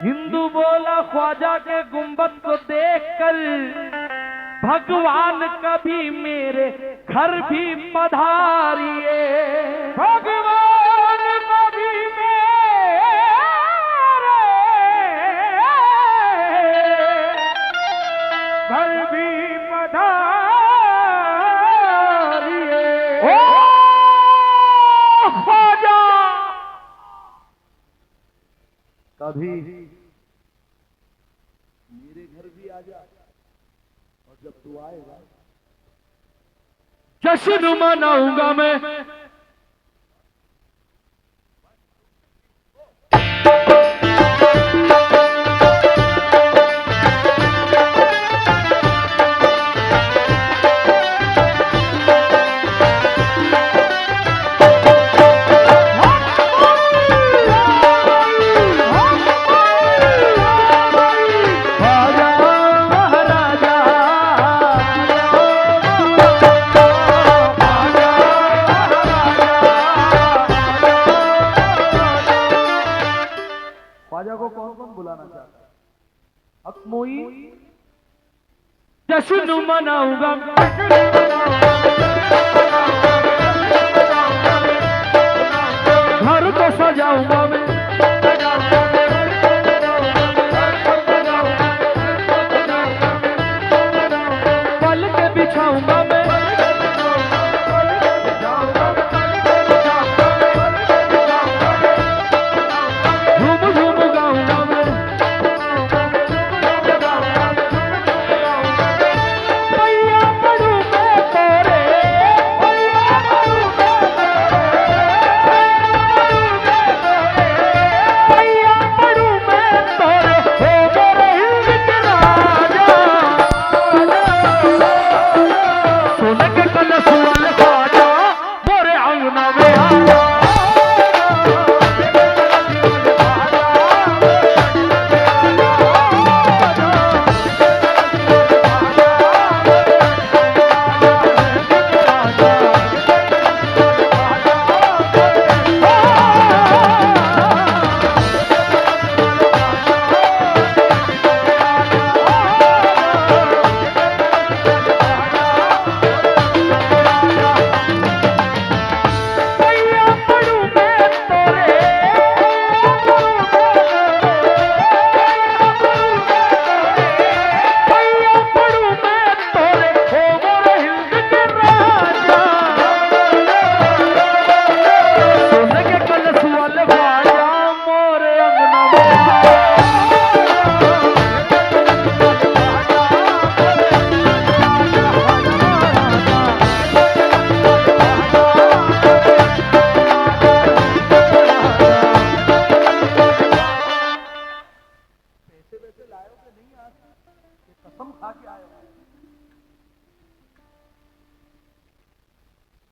हिंदू बोला ख्वाजा के गुंबद को देखकर भगवान कभी मेरे घर भी पधारिए। भगवान कभी मेरे घर भी पधारिए। ओ ख्वाजा कभी मेरे घर भी आ जा, और जब तू आएगा जश्न मनाऊंगा मैं। ख्वाजा को कौन कौन बुलाना चाहता है? अकमोई जश्न मनाऊंगा, घर को सजाऊंगा मैं, पल के बिछाऊंगा मैं,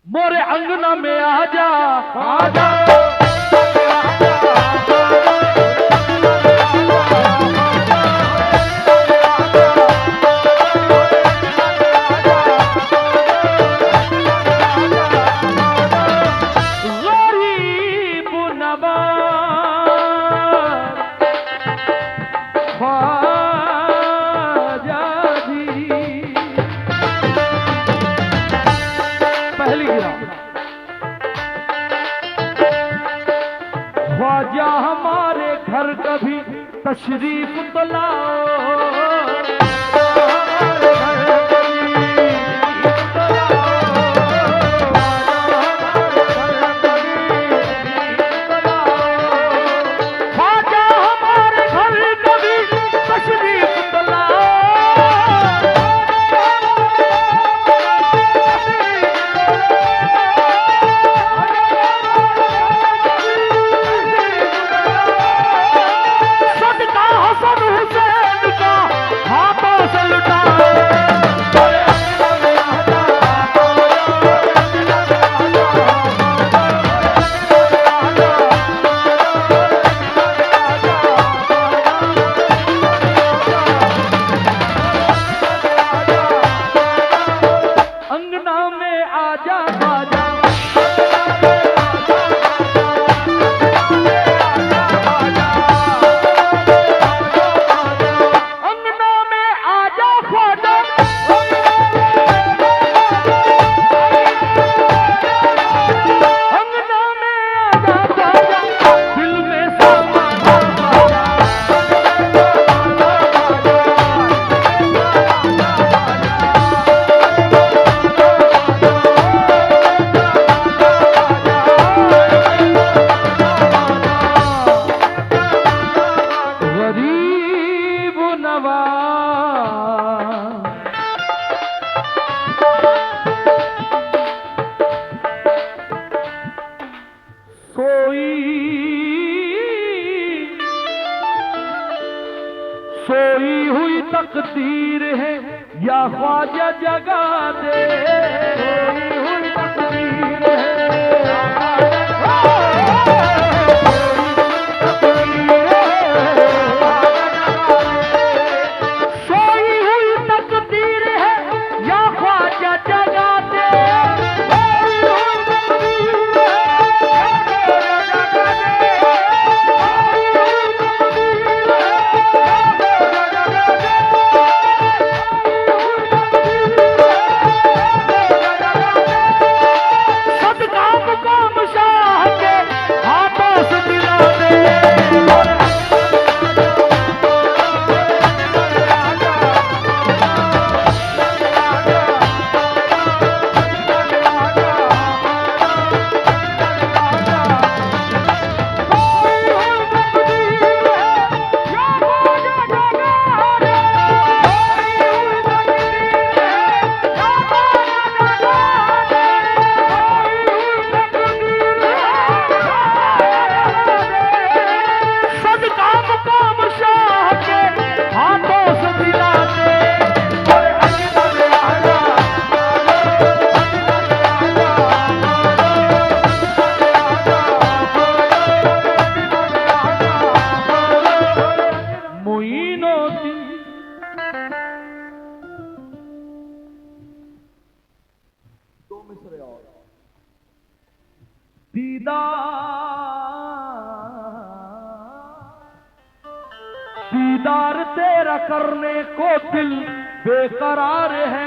मोरे अंगना में आजा आजा। गरीब नवाज ख्वाजा जी, पहली गिरा ख्वाजा हमारे घर कभी तशरीफ तो लाओ। ख्वाजा हमारे घर कभी तशरीफ तो लाओ। सदका हसन हुसैन का नवा। सोई हुई तकदीर है या ख्वाजा जगा दे, सोई हुई तकदीर है या सोई हुई तकदीर है या ख्वाजा जगा दे, दीदार तेरा करने को दिल बेकरार है,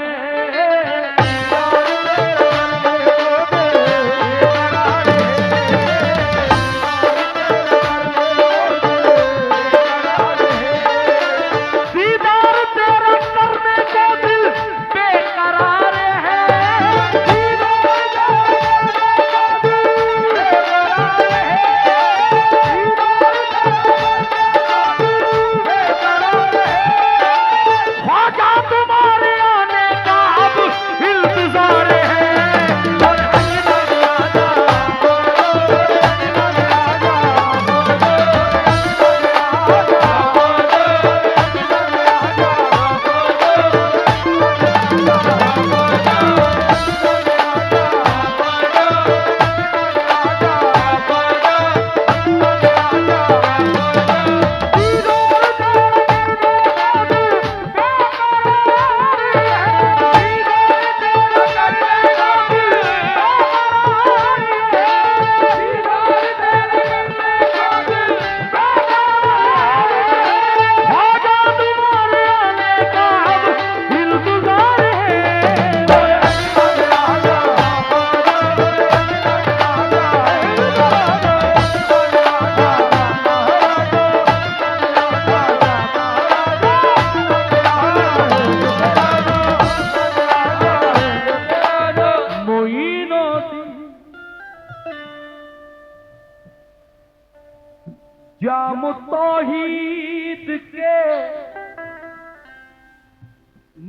जाम तौहीद के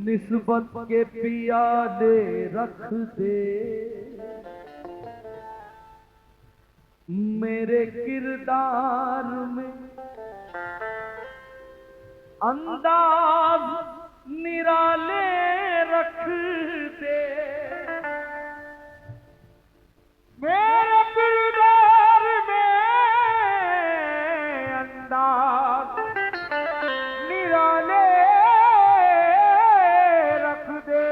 निस्बत के पियाले रख दे, मेरे किरदार में अंदाज निराले रख दे, मेरे किरदार में अंदाज निराले रख दे,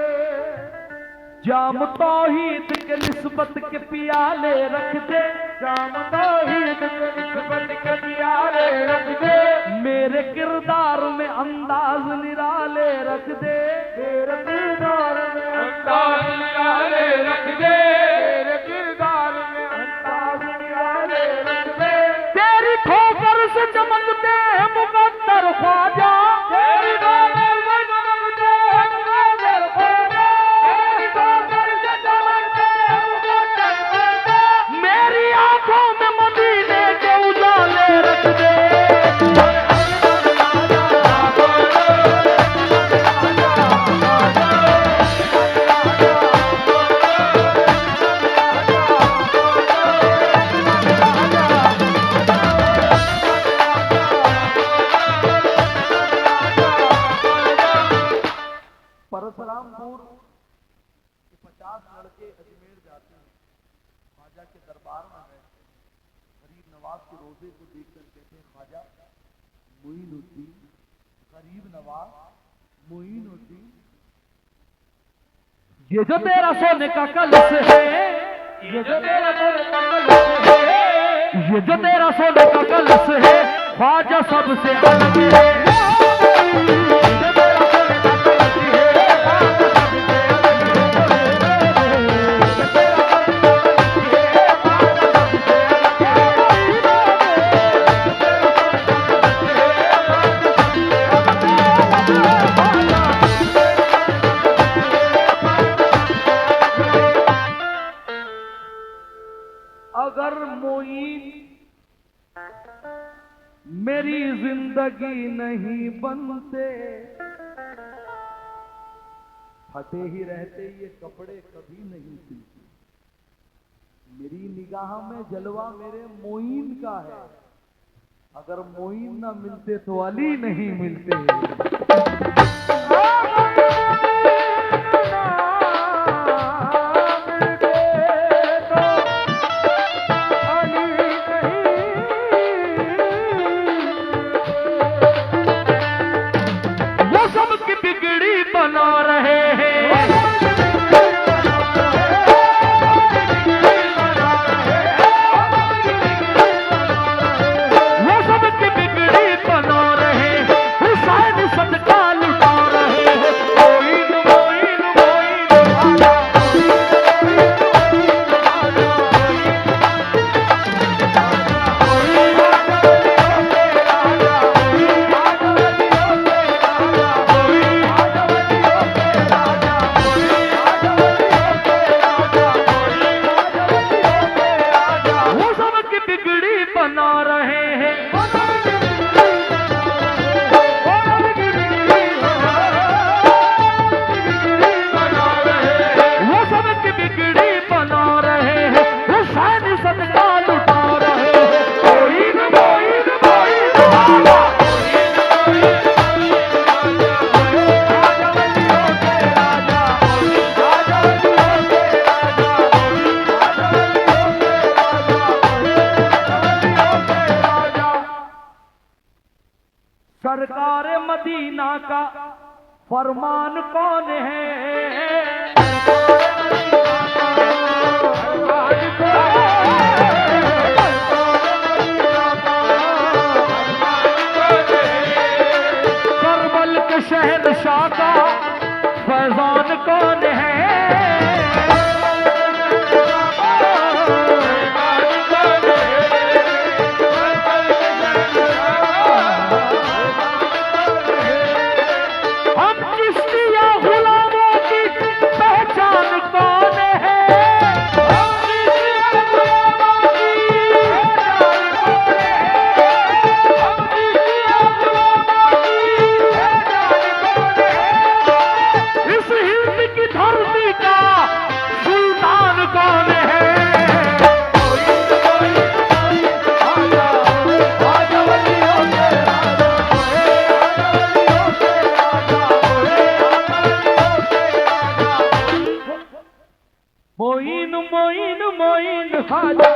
जाम तौहीद के निस्बत के पियाले रख दे, जाम तौहीद के निस्बत के पियाले रख दे, मेरे किरदार में अंदाज निराले रख दे, मेरे किरदार में अंदाज निराले रख दे, मेरे किरदार में अंदाज निराले रख दे, तेरी ठोकर से चमकते हैं मुकद्दर ख्वाजा, तेरी ठोकर से चमकते हैं मुकद्दर ख्वाजा, तेरी ठोकर से चमकते हैं मुकद्दर ख्वाजा, मेरी आंखों में मदीने के उजाले रख दे। बलरामपुर के 50 लड़के अजमेर जाते हैं, ख्वाजा के दरबार में बैठते हैं, गरीब नवाज के रोजे को देखकर कहते हैं ख्वाजा मोइनुद्दीन, गरीब नवाज मोइनुद्दीन, ये जो तेरा सोने का कलश है, ये जो तेरा सोने का कलश है, ये जो तेरा सोने का कलश है, ख्वाजा सबसे अलग है। अगर मोइन मेरी जिंदगी नहीं बनते, फटे ही रहते ये कपड़े कभी नहीं सिलते। मेरी निगाह में जलवा मेरे मोइन का है, अगर मोइन ना मिलते तो अली नहीं मिलते। बना रहे हैं वो सबकी बिगड़ी बना रहे हैं, हुसैन सदका लुटा रहे हैं। मोइन मोइन मोइन बना रहे हैं, वो सबकी बिगड़ी बना रहे हैं, हुसैन सदका लुटा रहे हैं। मोइन मोइन मोइन सरकार मदीना का फरमान कौन है? करबल के शहंशाह का फैजान कौन है? मोइन मोइन मोइन ख्वाजा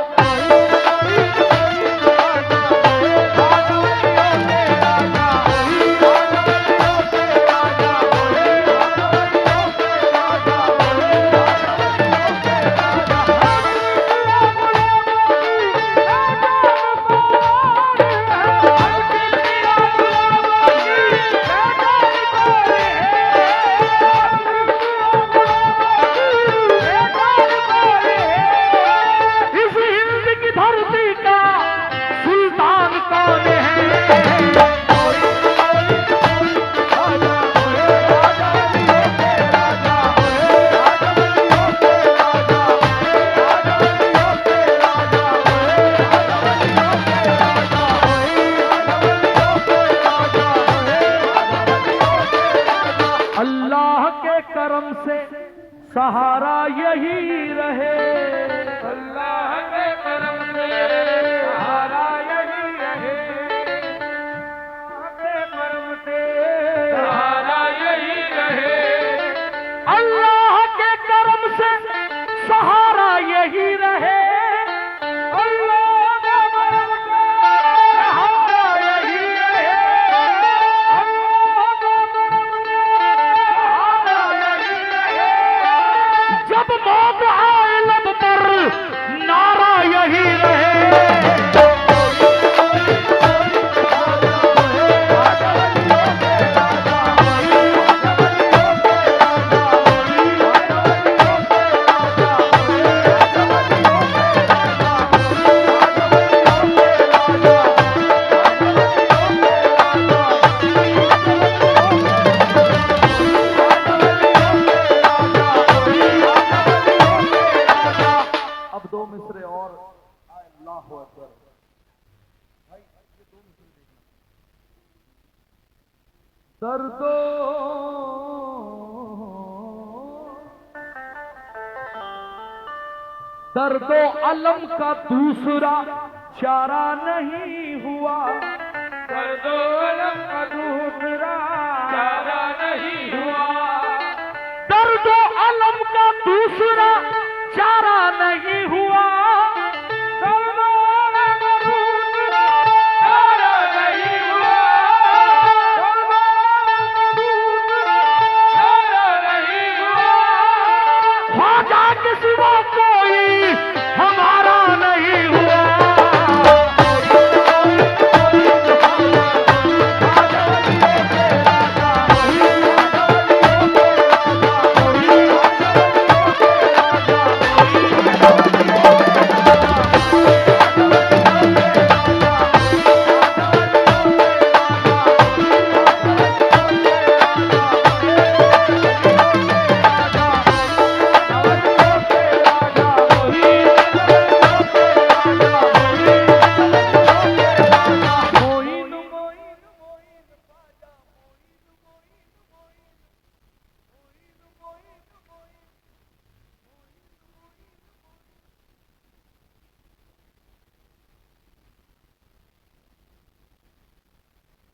करम से सहारा यही रहे, अल्लाह के करम से सहारा यही रहे, अल्लाह के करम से सहारा यही रहे। दर्दो दर्दो अलम का दूसरा चारा नहीं हुआ, दर्दो अलम का दूसरा चारा नहीं हुआ, दर्दो अलम का दूसरा चारा नहीं हुआ, दर्दो अलम का दूसरा चारा नहीं हुआ, दर्दो अलम का दूसरा चारा नहीं हुआ, ख्वाजा के सिवा कोई हमारा नहीं हुआ।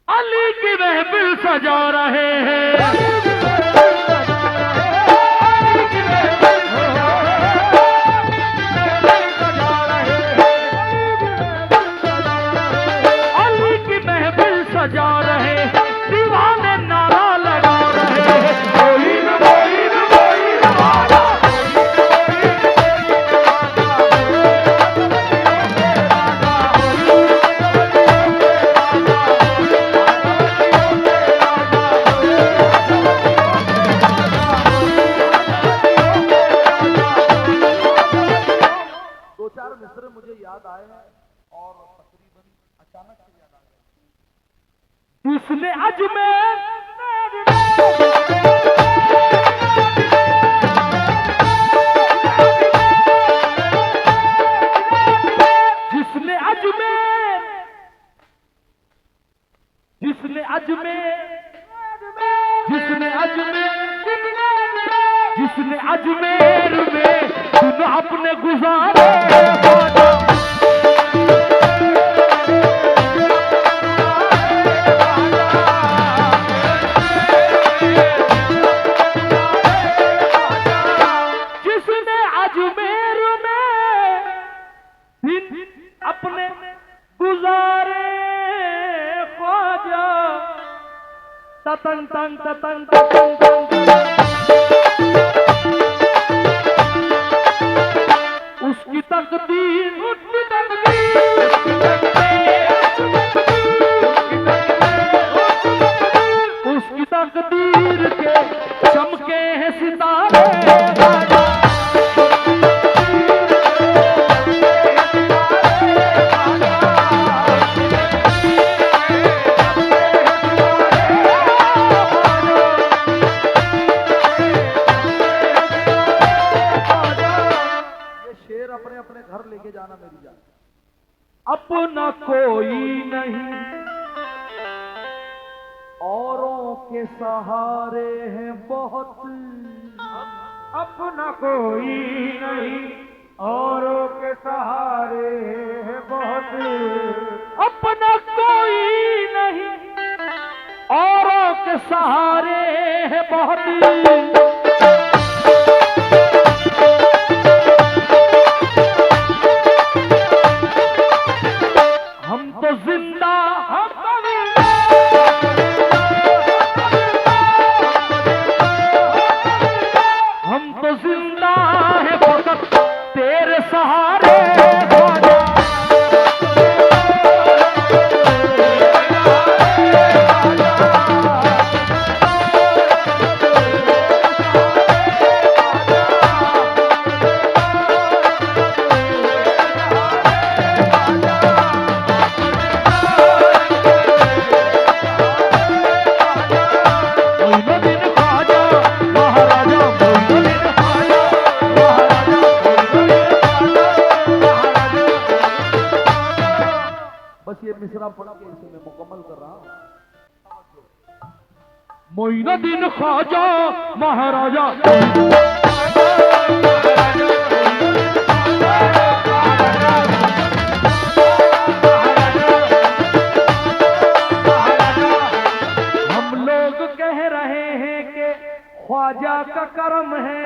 अली की महफिल सजा रहे हैं, अली की महफिल सजा रहे हैं, दीवाने नारा लगा रहे हैं, मोइन मोइन मोइन वाला, दो चार मिसरे मुझे याद आए हैं और तकरीबन अचानक से याद आ गए। जिसने अजमेर जिसने अजमेर जिसने अजमेर जिसने अजमेर जिसने अजमेर में दिन अपने गुजारे, जिसने अजमेर में दिन अपने गुजारे, ख्वाजा ततंग तंग ततंग ततंग तंग, उसकी तकदीर उसकी तकदीर के चमके हैं सितारे, अपने अपने घर लेके जाना मेरी जान। अपना कोई नहीं औरों के सहारे हैं बहुत, अपना कोई नहीं औरों के सहारे है बहुत, अपना कोई नहीं औरों के सहारे हैं बहुत, हम तो जिंदा हम तो जिंदा है फकत तेरे सहारे, मोइनुद्दीन ख्वाजा महाराजा। हम लोग कह रहे हैं कि ख्वाजा का करम है।